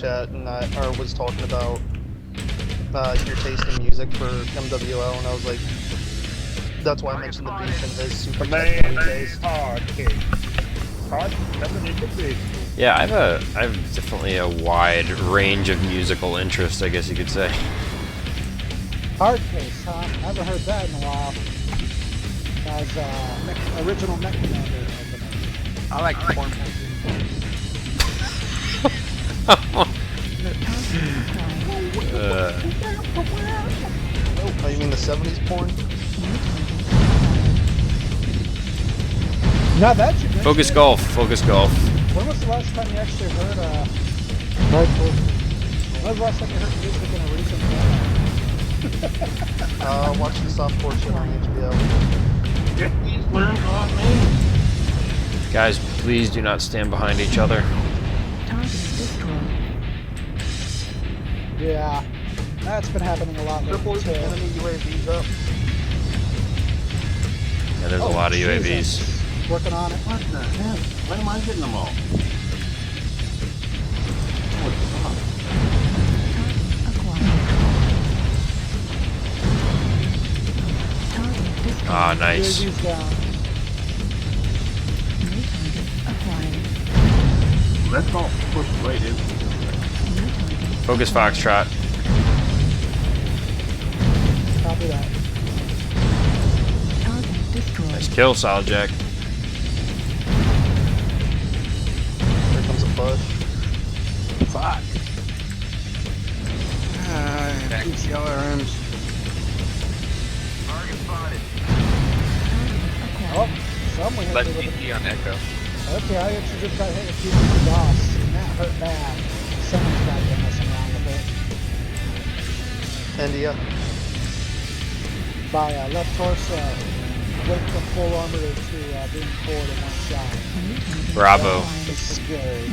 chat and I was talking about your taste in music for MWL, and I was like, that's why I mentioned the beef and his super technical taste. Yeah, I have definitely a wide range of musical interests, I guess you could say. Hard case, huh? I haven't heard that in a while. As original Mech Commander opener. I like porn. Oh, you mean the 70s porn? Now that you mentioned Focus golf, focus golf. When was the last time you actually heard when was the last time you heard music in a recent film? Watch the softcore shit on HBO. Guys, please do not stand behind each other. Yeah, that's been happening a lot lately too. Enemy UAVs up. Yeah, there's a lot of UAVs. Jesus. Working on it. What the hell? Why am I hitting them all? Ah, nice. UAV's down. Let's all push right into it. Focus Foxtrot. Copy that. Nice kill, Solid Jack. Here comes a push. Fuck. These LRMs. Target spotted. Oh, someone hit Let me with DP on Echo. Okay, I actually just got hit with people with DOS, and that hurt bad. Someone's got to be messing around with it. And yeah, By left torso, went from full armor to being forward in one shot. Bravo. It's scary.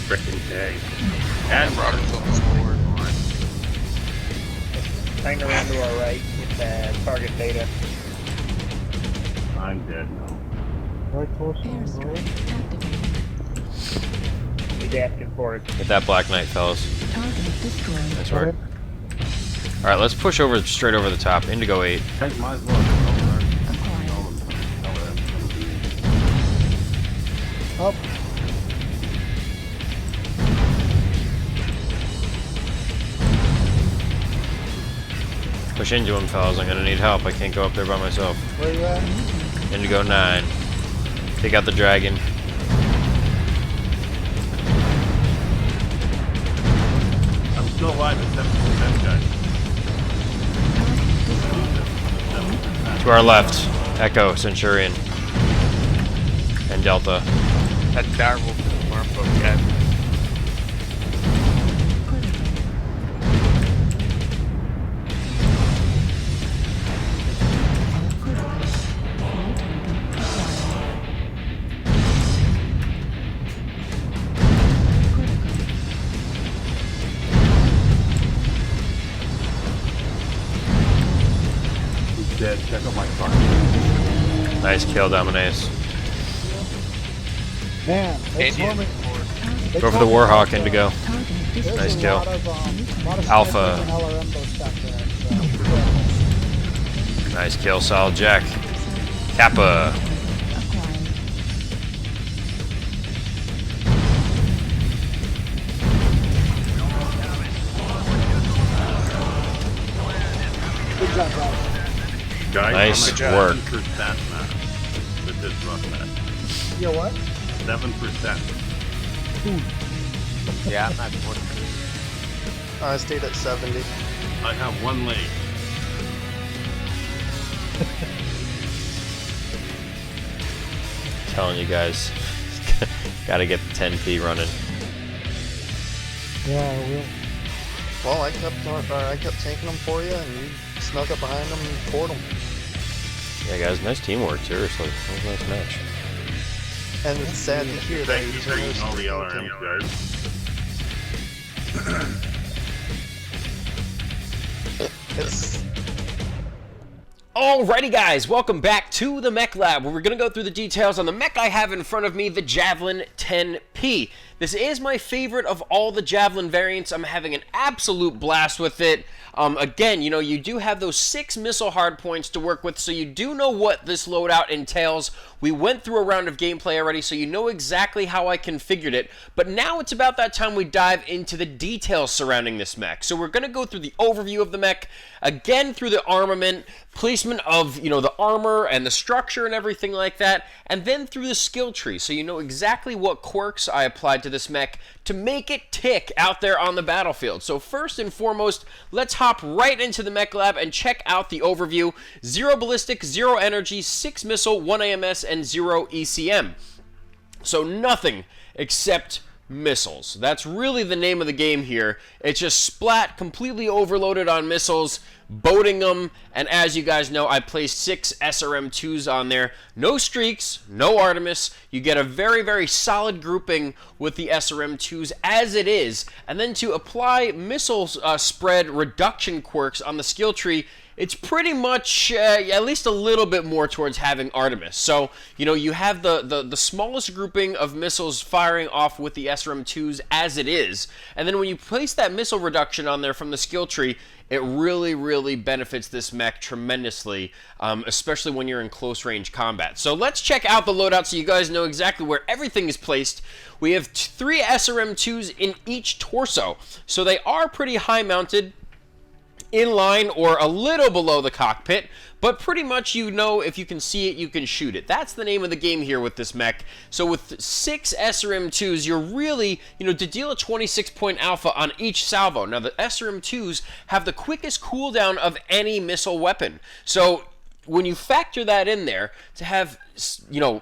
Frickin' tag. And Robert's on the score. Hang around to our right with target data. I'm dead now. Right torso, right? He's asking for it. Get that Black Knight, fellas. Nice work. Alright, let's push over straight over the top. Indigo 8. Tank might as well. Up. Push into him, fellas. I'm gonna need help. I can't go up there by myself. Where you at? Indigo 9. Take out the dragon. I'm still alive at 7%, guys. To our left, Echo, Centurion, and Delta. That direwolf is a worm book, yeah. Dead. Check out my car. Nice kill, Dominace. Man, they Indian. told me. Go for the Warhawk, Indigo. There's Nice a kill. lot of Alpha. snipers and LRM boats back there, so. Nice kill, Solid Jack. Kappa. Good job, guys. Guys, Nice I'm at work. 7% now with this rough net. You what? 7%. Yeah, I'm at 40. I stayed at 70. I have one leg. Telling you guys, gotta get the 10P running. Yeah, I will. Well, I kept tanking them for you, and you snuck up behind them and poured them. Yeah, guys, nice teamwork, seriously. That was a nice match. And it's sad to hear that Thank you for eating all the LRMs, guys. it's Alrighty guys, welcome back to the Mech Lab, where we're going to go through the details on the mech I have in front of me, the Javelin 10P. JVN-10-P. This is my favorite of all the Javelin variants. I'm having an absolute blast with it. Again, you know, you do have those 6 missile hardpoints to work with, so you do know what this loadout entails. We went through a round of gameplay already, so you know exactly how I configured it. But now it's about that time we dive into the details surrounding this mech. So we're going to go through the overview of the mech, again through the armament, placement of, you know, the armor and the structure and everything like that, and then through the skill tree, so you know exactly what quirks I applied to this mech to make it tick out there on the battlefield. So first and foremost, let's hop right into the mech lab and check out the overview. 0 ballistic, 0 energy, 6 missile, 1 AMS, and 0 ECM. So nothing except missiles. That's really the name of the game here. It's just Splat, completely overloaded on missiles, boating them, and as you guys know, I placed 6 SRM-2s on there. No streaks, no Artemis. You get a very, very solid grouping with the SRM-2s as it is, and then to apply missile spread reduction quirks on the skill tree, it's pretty much at least a little bit more towards having Artemis. So, you know, you have the smallest grouping of missiles firing off with the SRM-2s as it is. And then when you place that missile reduction on there from the skill tree, it really, really benefits this mech tremendously, especially when you're in close range combat. So let's check out the loadout so you guys know exactly where everything is placed. We have 3 SRM-2s in each torso, so they are pretty high mounted, in line or a little below the cockpit, but pretty much, you know, if you can see it, you can shoot it. That's the name of the game here with this mech. So with 6 SRM-2s, you're really, you know, to deal a 26-point alpha on each salvo. Now, the SRM-2s have the quickest cooldown of any missile weapon. So when you factor that in there, to have, you know,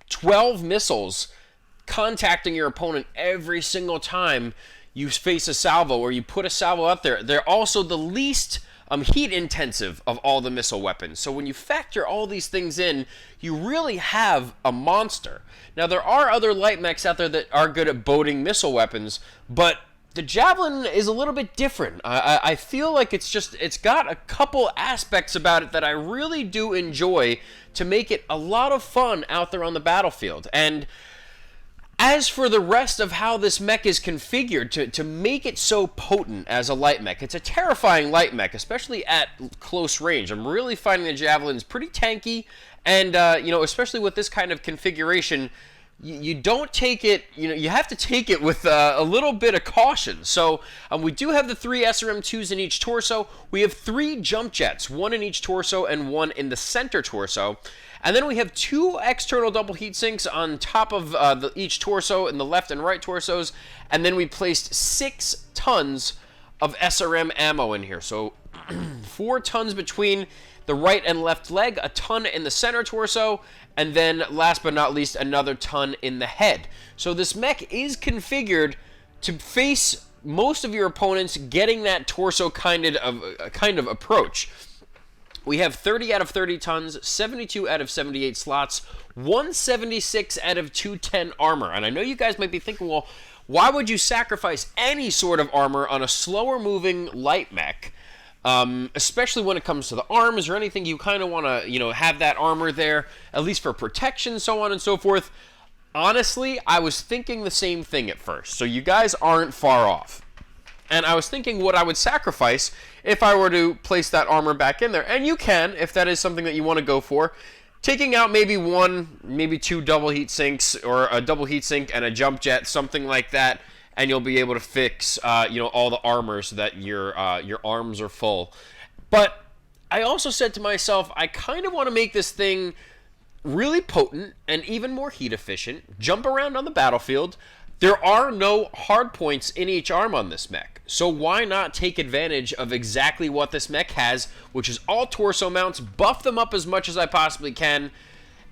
12 missiles contacting your opponent every single time you face a salvo or you put a salvo out there, they're also the least heat intensive of all the missile weapons. So when you factor all these things in, you really have a monster. Now, there are other light mechs out there that are good at boating missile weapons, but the Javelin is a little bit different. I feel like it's got a couple aspects about it that I really do enjoy to make it a lot of fun out there on the battlefield. And as for the rest of how this mech is configured to make it so potent as a light mech, it's a terrifying light mech, especially at close range. I'm really finding the Javelin's pretty tanky, and you know, especially with this kind of configuration, you don't take it, you know, you have to take it with a little bit of caution. So we do have the 3 SRM-2s in each torso. We have 3 jump jets, 1 in each torso and 1 in the center torso. And then we have 2 external double heat sinks on top of each torso in the left and right torsos. And then we placed 6 tons of SRM ammo in here. So 4 tons between the right and left leg, a ton in the center torso, and then last but not least, another ton in the head. So this mech is configured to face most of your opponents getting that torso kind of approach. We have 30 out of 30 tons, 72 out of 78 slots, 176 out of 210 armor. And I know you guys might be thinking, well, why would you sacrifice any sort of armor on a slower moving light mech? Especially when it comes to the arms or anything, you kind of want to, you know, have that armor there, at least for protection, so on and so forth. Honestly, I was thinking the same thing at first, so you guys aren't far off. And I was thinking what I would sacrifice if I were to place that armor back in there. And you can, if that is something that you want to go for. Taking out maybe 1, maybe 2 double heat sinks, or a double heat sink and a jump jet, something like that, and you'll be able to fix, you know, all the armor so that your arms are full. But I also said to myself, I kind of want to make this thing really potent and even more heat efficient. Jump around on the battlefield. There are no hard points in each arm on this mech, so why not take advantage of exactly what this mech has, which is all torso mounts, buff them up as much as I possibly can,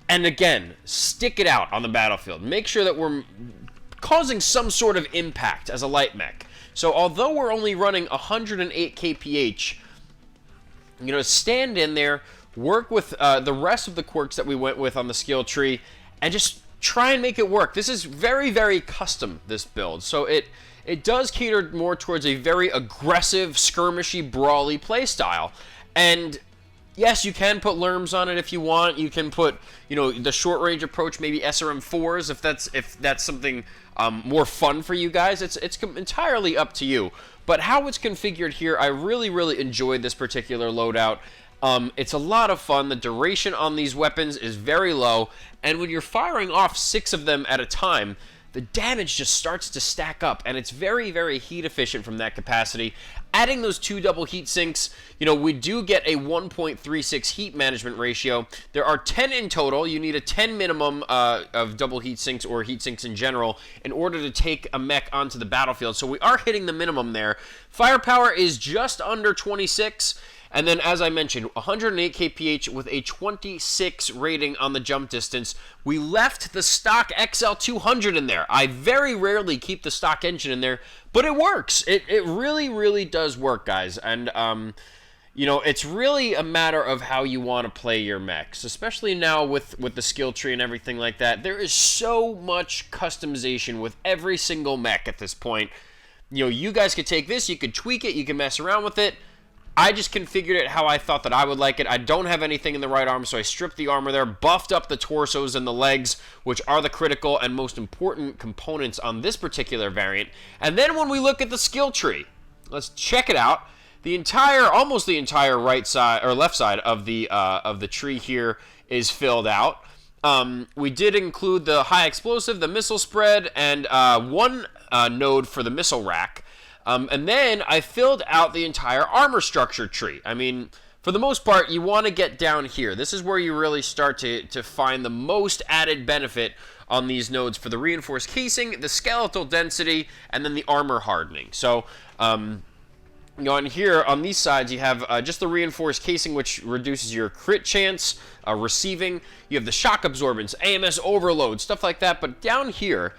and again, stick it out on the battlefield. Make sure that we're causing some sort of impact as a light mech. So although we're only running 108 kph, you know, stand in there, work with the rest of the quirks that we went with on the skill tree, and just try and make it work. This is very, very custom, this build. So it does cater more towards a very aggressive, skirmishy, brawly playstyle. And yes, you can put lerms on it if you want. You can put, you know, the short range approach, maybe SRM4s if that's something more fun for you guys. It's entirely up to you. But how it's configured here, I really enjoyed this particular loadout. It's a lot of fun. The duration on these weapons is very low, and when you're firing off 6 of them at a time, the damage just starts to stack up, and it's very heat efficient from that capacity. Adding those 2 double heat sinks, you know, we do get a 1.36 heat management ratio. There are 10 in total. You need a 10 minimum of double heat sinks or heat sinks in general in order to take a mech onto the battlefield. So we are hitting the minimum there. Firepower is just under 26. And then, as I mentioned, 108 kph with a 26 rating on the jump distance. We left the stock XL200 in there. I very rarely keep the stock engine in there, but it works. It really does work, guys. And, you know, it's really a matter of how you want to play your mechs, especially now with the skill tree and everything like that. There is so much customization with every single mech at this point. You know, you guys could take this, you could tweak it, you can mess around with it. I just configured it how I thought that I would like it. I don't have anything in the right arm, so I stripped the armor there, buffed up the torsos and the legs, which are the critical and most important components on this particular variant. And then when we look at the skill tree, let's check it out. The entire, almost the entire right side or left side of the tree here is filled out. We did include the high explosive, the missile spread, and one node for the missile rack. And then I filled out the entire armor structure tree. I mean, for the most part, you want to get down here. This is where you really start to find the most added benefit on these nodes for the reinforced casing, the skeletal density, and then the armor hardening. So, you know, on here, on these sides, you have just the reinforced casing, which reduces your crit chance, receiving. You have the shock absorbance, AMS overload, stuff like that. But down here,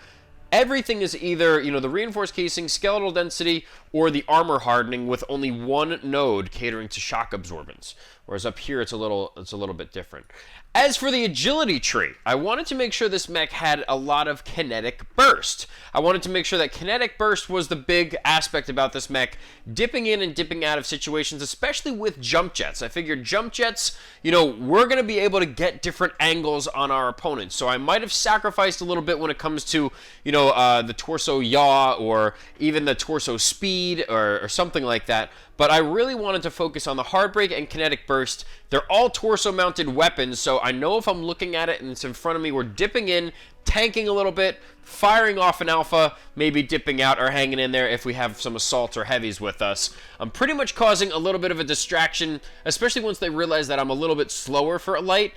everything is either, you know, the reinforced casing, skeletal density, or the armor hardening with only one node catering to shock absorbance. Whereas up here, it's a little bit different. As for the agility tree, I wanted to make sure this mech had a lot of kinetic burst. I wanted to make sure that kinetic burst was the big aspect about this mech, dipping in and dipping out of situations, especially with jump jets. I figured jump jets, you know, we're going to be able to get different angles on our opponents. So I might have sacrificed a little bit when it comes to, you know, the torso yaw or even the torso speed or something like that. But I really wanted to focus on the hard break and kinetic burst. They're all torso-mounted weapons, so I know if I'm looking at it and it's in front of me, we're dipping in, tanking a little bit, firing off an alpha, maybe dipping out or hanging in there if we have some assaults or heavies with us. I'm pretty much causing a little bit of a distraction, especially once they realize that I'm a little bit slower for a light.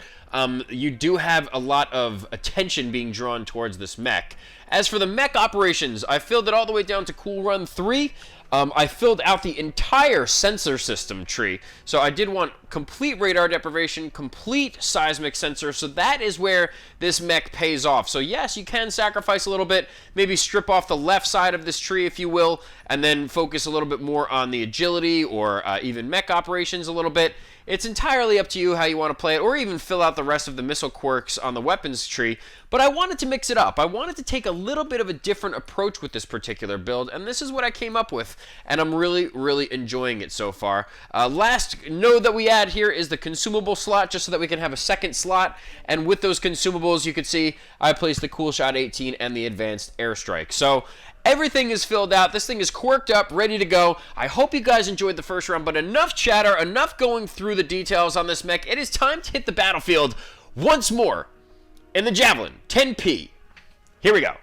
You do have a lot of attention being drawn towards this mech. As for the mech operations, I filled it all the way down to Cool Run 3. I filled out the entire sensor system tree. So I did want complete radar deprivation, complete seismic sensor. So that is where this mech pays off. So yes, you can sacrifice a little bit, maybe strip off the left side of this tree if you will, and then focus a little bit more on the agility or even mech operations a little bit. It's entirely up to you how you want to play it, or even fill out the rest of the missile quirks on the weapons tree. But I wanted to mix it up. I wanted to take a little bit of a different approach with this particular build, and this is what I came up with, and I'm really enjoying it so far. Last node that we add here is the consumable slot, just so that we can have a second slot, and with those consumables, you can see I placed the Cool Shot 18 and the Advanced Airstrike. So everything is filled out. This thing is quirked up, ready to go. I hope you guys enjoyed the first round, but enough chatter, enough going through the details on this mech. It is time to hit the battlefield once more in the Javelin 10-P. Here we go.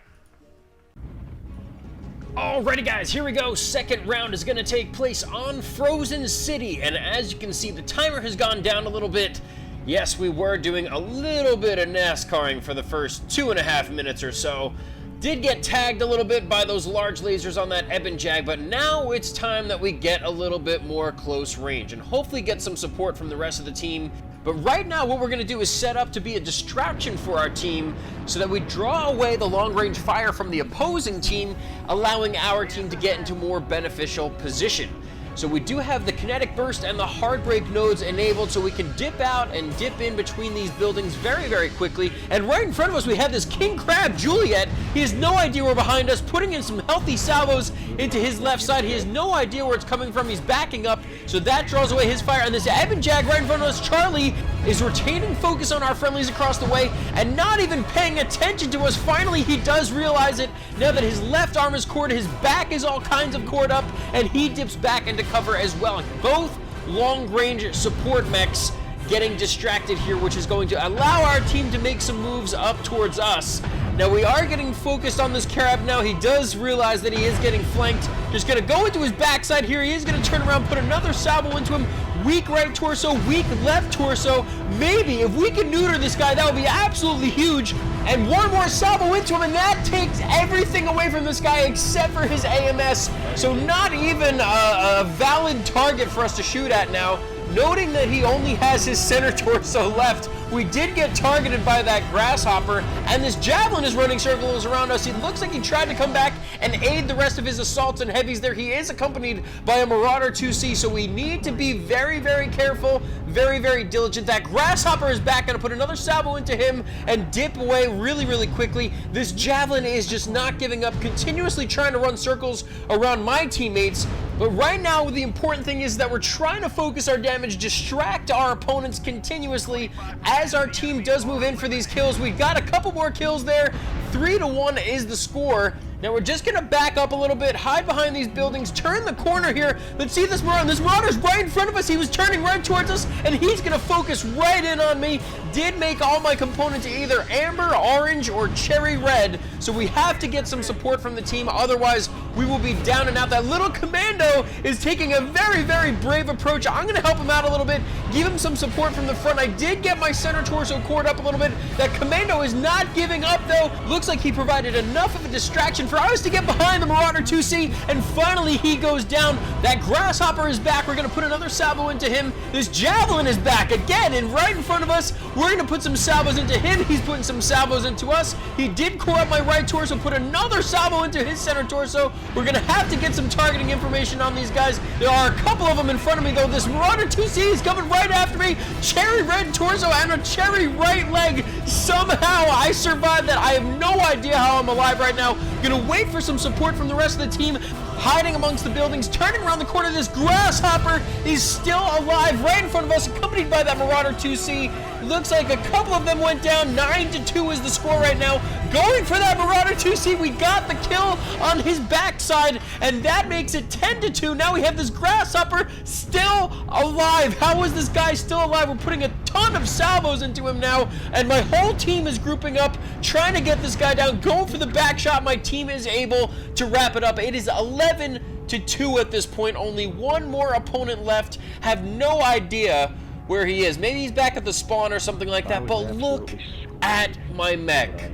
Alrighty guys, here we go. Second round is going to take place on Frozen City, and as you can see, the timer has gone down a little bit. Yes, we were doing a little bit of NASCARing for the first 2.5 minutes or so. Did get tagged a little bit by those large lasers on that Eben Jag, but now it's time that we get a little bit more close range and hopefully get some support from the rest of the team. But right now what we're going to do is set up to be a distraction for our team so that we draw away the long-range fire from the opposing team, allowing our team to get into more beneficial position. So we do have the kinetic burst and the hard break nodes enabled, so we can dip out and dip in between these buildings very quickly. And right in front of us we have this King Crab Juliet. He has no idea we're behind us, putting in some healthy salvos into his left side. He has no idea where it's coming from. He's backing up, So that draws away his fire, and this Evan Jag right in front of us, Charlie, is retaining focus on our friendlies across the way and not even paying attention to us. Finally, he does realize it now that his left arm is cored, his back is all kinds of cored up, and he dips back into cover as well. Both long-range support mechs getting distracted here, which is going to allow our team to make some moves up towards us. Now we are getting focused on this Carab now. He does realize that he is getting flanked. Just gonna go into his backside here. He is gonna turn around, put another salvo into him. Weak right torso, weak left torso. Maybe if we can neuter this guy, that would be absolutely huge. And one more salvo into him, and that takes everything away from this guy except for his AMS. So not even a valid target for us to shoot at now. Noting that he only has his center torso left, we did get targeted by that grasshopper, and this Javelin is running circles around us. It looks like he tried to come back and aid the rest of his assaults and heavies there. He is accompanied by a Marauder 2C, so we need to be very, very careful, very, very diligent. That grasshopper is back, gonna put another salvo into him and dip away really, really quickly. This Javelin is just not giving up, continuously trying to run circles around my teammates. But right now, the important thing is that we're trying to focus our damage, distract our opponents continuously as our team does move in for these kills. We've got a couple more kills there. 3-1 is the score. Now we're just gonna back up a little bit, hide behind these buildings, turn the corner here. Let's see this Marauder. This Marauder's right in front of us. He was turning right towards us, and he's gonna focus right in on me. Did make all my components either amber, orange, or cherry red, so we have to get some support from the team, otherwise we will be down and out. That little commando is taking a very, very brave approach. I'm gonna help him out a little bit, give him some support from the front. I did get my center torso cored up a little bit. That commando is not giving up though. Looks like he provided enough of a distraction for us to get behind the Marauder 2C, and finally he goes down. That grasshopper is back. We're gonna put another salvo into him. This Javelin is back again and right in front of us. We're gonna put some salvos into him. He's putting some salvos into us. He did core up my right torso, put another salvo into his center torso. We're gonna have to get some targeting information on these guys. There are a couple of them in front of me though. This Marauder 2C is coming right after me. Cherry red torso and a cherry right leg. Somehow I survived that. I have no idea how I'm alive right now. Gonna wait for some support from the rest of the team. Hiding amongst the buildings, turning around the corner. This grasshopper is still alive right in front of us, accompanied by that Marauder 2C. Looks like a couple of them went down. 9-2 is the score right now. Going for that Marauder 2C. We got the kill on his backside, and that makes it 10-2. Now we have this grasshopper still alive. How is this guy still alive? We're putting a ton of salvos into him now, and my whole team is grouping up, trying to get this guy down, going for the back shot. My team is able to wrap it up. It is 11-2 at this point. Only one more opponent left. Have no idea where he is. Maybe he's back at the spawn or something like that, but look at my mech.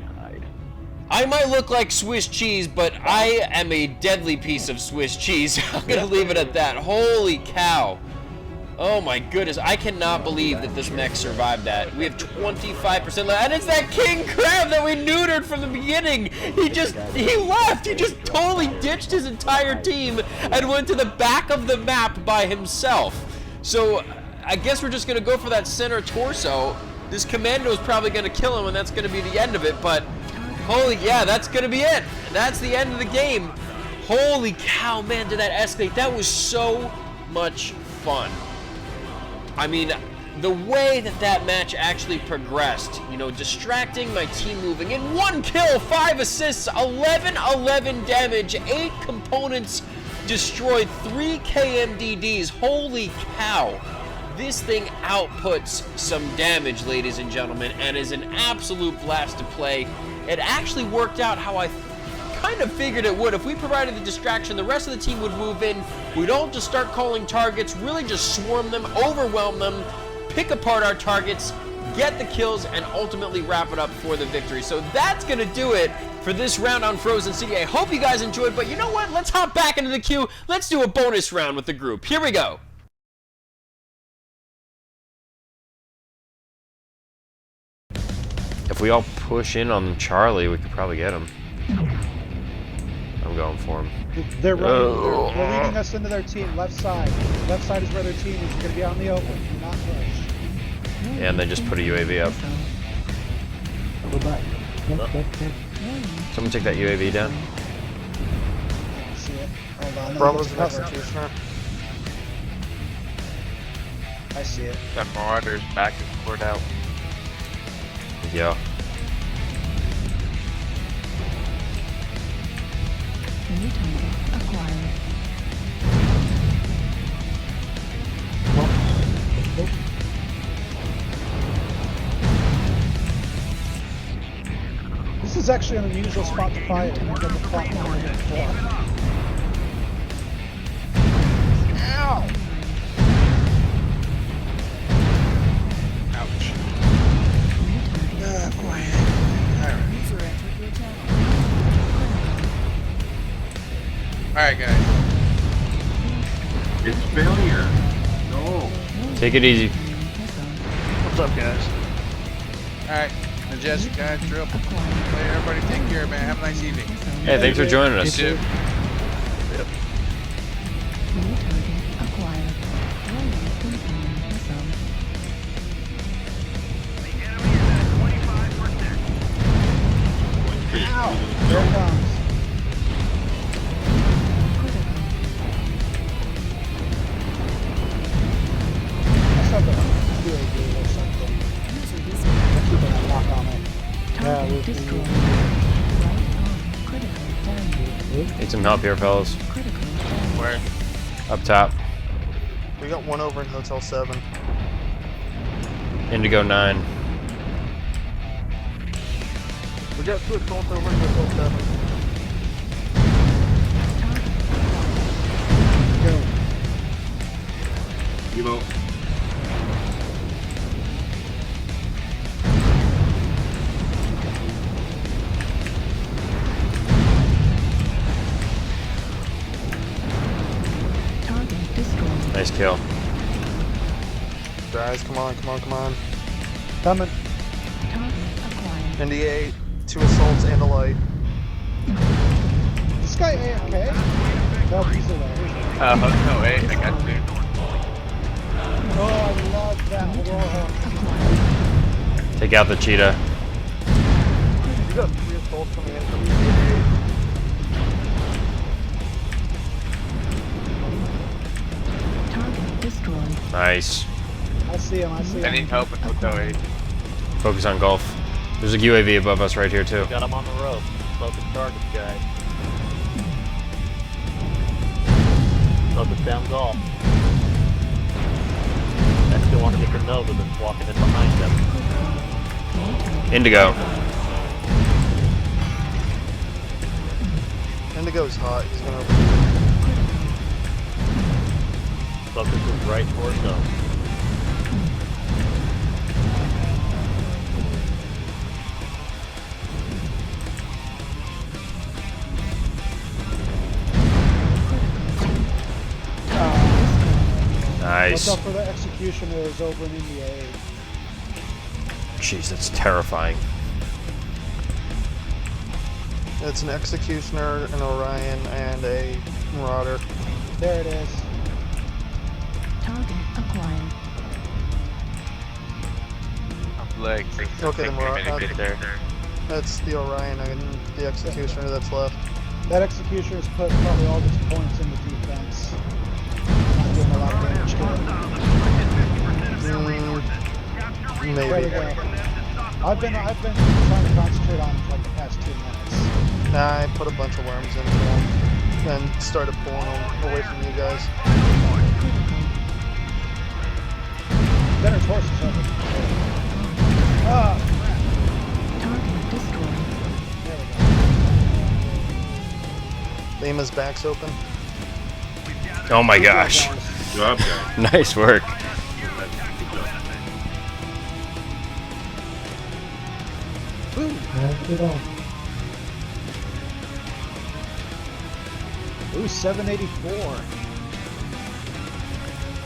I might look like Swiss cheese, but I am a deadly piece of Swiss cheese. I'm gonna leave it at that. Holy cow. Oh my goodness, I cannot believe that this mech survived that. We have 25% left, and it's that King Crab that we neutered from the beginning. He left. He just totally ditched his entire team and went to the back of the map by himself. So I guess we're just gonna go for that center torso. This commando is probably gonna kill him, and that's gonna be the end of it, but holy, yeah, that's gonna be it. That's the end of the game. Holy cow, man, did that escalate. That was so much fun. I mean, the way that that match actually progressed, you know, distracting my team moving in. 1 kill, 5 assists, 11 damage, 8 components destroyed, 3 KMDDs. Holy cow. This thing outputs some damage, ladies and gentlemen, and is an absolute blast to play. It actually worked out how I kind of figured it would. If we provided the distraction, the rest of the team would move in. We'd all just start calling targets, really just swarm them, overwhelm them, pick apart our targets, get the kills, and ultimately wrap it up for the victory. So that's going to do it for this round on Frozen City. I hope you guys enjoyed, but you know what? Let's hop back into the queue. Let's do a bonus round with the group. Here we go. If we all push in on Charlie, we could probably get him. I'm going for him. They're running. They're leading us into their team. Left side. Left side is where their team is. You're going to be out in the open. Do not push. Yeah, and then just put a UAV up. Go back. Someone take that UAV down. See it. Hold on. Bravo's next to you, sir. I see it. That Marauder's back and forth out. Yeah. New target acquired. This is actually an unusual spot to fight. It never fought one before. Ow! Ouch. Quiet. Alright, guys. It's failure. No. Take it easy. What's up, guys? Alright. Majestic guys, drill. Everybody take care, man. Have a nice evening. Hey, thanks for joining us. You too. New target acquired. Ow! There it comes. Let's have a UAV or something. Keep that lock on it. Target destroyed. Right arm critical damage. Need some help here, fellas. Critical damage. Where? Up top. We got one over in Hotel 7. Indigo 9. We got 2 assaults over in Hotel 7. Go. Evo. Target destroyed. Nice kill. Guys, come on, come on, come on. Coming. Target acquired. Indy 8, 2 assaults and a light. This guy AFK? No, he's away. No, hey, I got you. Oh, I love that roll. Take out the cheetah. We got 3 assaults coming in from Indy 8. Target destroyed. Nice. I see him, I see I him. need help in Hotel 8. Focus on Gulf. There's a UAV above us right here, too. Got him on the rope. Focus target, guys. Focus down golf. Next, you want to get the Nova that's walking in behind them. Indigo. Indigo's hot. He's gonna. Focus is right towards them. Nice. Watch out for the executioners over in India 8. Jeez, that's terrifying. It's an Executioner, an Orion, and a Marauder. There it is. Target acquired. Legs. Okay, then we're Take a minute there. That's the Orion and the Executioner that's left. That executioner's put probably all his points in the defense. Not doing a lot of damage to it. There we Maybe. go. I've been trying to concentrate on it like the past 2 minutes. Nah, I put a bunch of worms into them and started pulling them away from you guys. Better torches over. Ah, Target destroyed. there we go. Lima's back's open. Oh my gosh. Good job, guys. Nice work. Good job. Ooh, 784.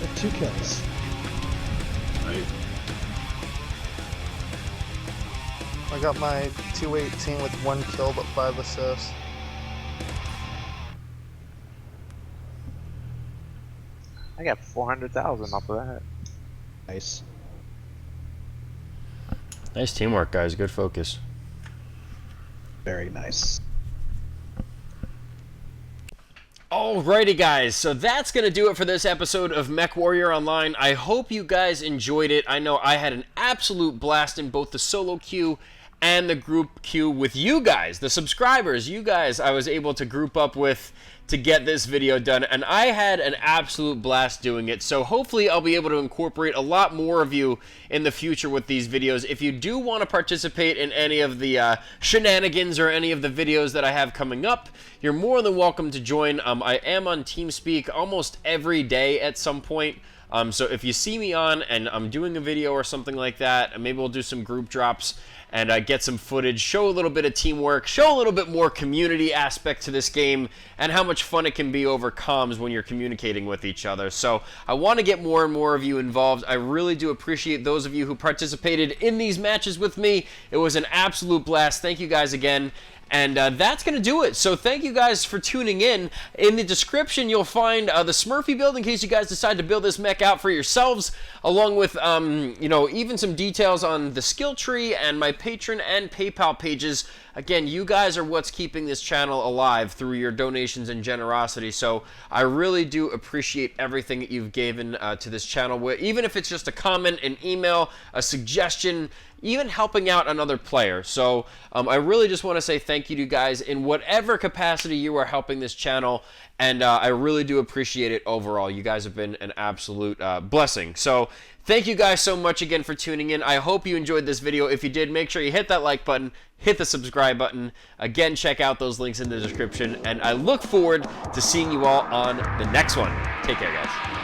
With 2 kills. Nice. I got my 218 with 1 kill but 5 assists. I got 400,000 off of that. Nice. Nice teamwork, guys. Good focus. Very nice. Oh, Alrighty guys, so that's going to do it for this episode of Mech Warrior Online. I hope you guys enjoyed it. I know I had an absolute blast in both the solo queue and the group queue with you guys, the subscribers. You guys I was able to group up with to get this video done, and I had an absolute blast doing it. So hopefully I'll be able to incorporate a lot more of you in the future with these videos. If you do want to participate in any of the shenanigans or any of the videos that I have coming up, you're more than welcome to join. I am on Teamspeak almost every day at some point. So if you see me on and I'm doing a video or something like that, maybe we'll do some group drops and get some footage, show a little bit of teamwork, show a little bit more community aspect to this game, and how much fun it can be over comms when you're communicating with each other. So I want to get more and more of you involved. I really do appreciate those of you who participated in these matches with me. It was an absolute blast. Thank you guys again. And that's going to do it. So thank you guys for tuning in. In the description, you'll find the Smurfy build in case you guys decide to build this mech out for yourselves, along with, you know, even some details on the skill tree and my Patreon and PayPal pages. Again, you guys are what's keeping this channel alive through your donations and generosity. So I really do appreciate everything that you've given to this channel, even if it's just a comment, an email, a suggestion, even helping out another player. So I really just want to say thank you to you guys in whatever capacity you are helping this channel, and I really do appreciate it overall. You guys have been an absolute blessing. So thank you guys so much again for tuning in. I hope you enjoyed this video. If you did, make sure you hit that like button, hit the subscribe button. Again, check out those links in the description, and I look forward to seeing you all on the next one. Take care, guys.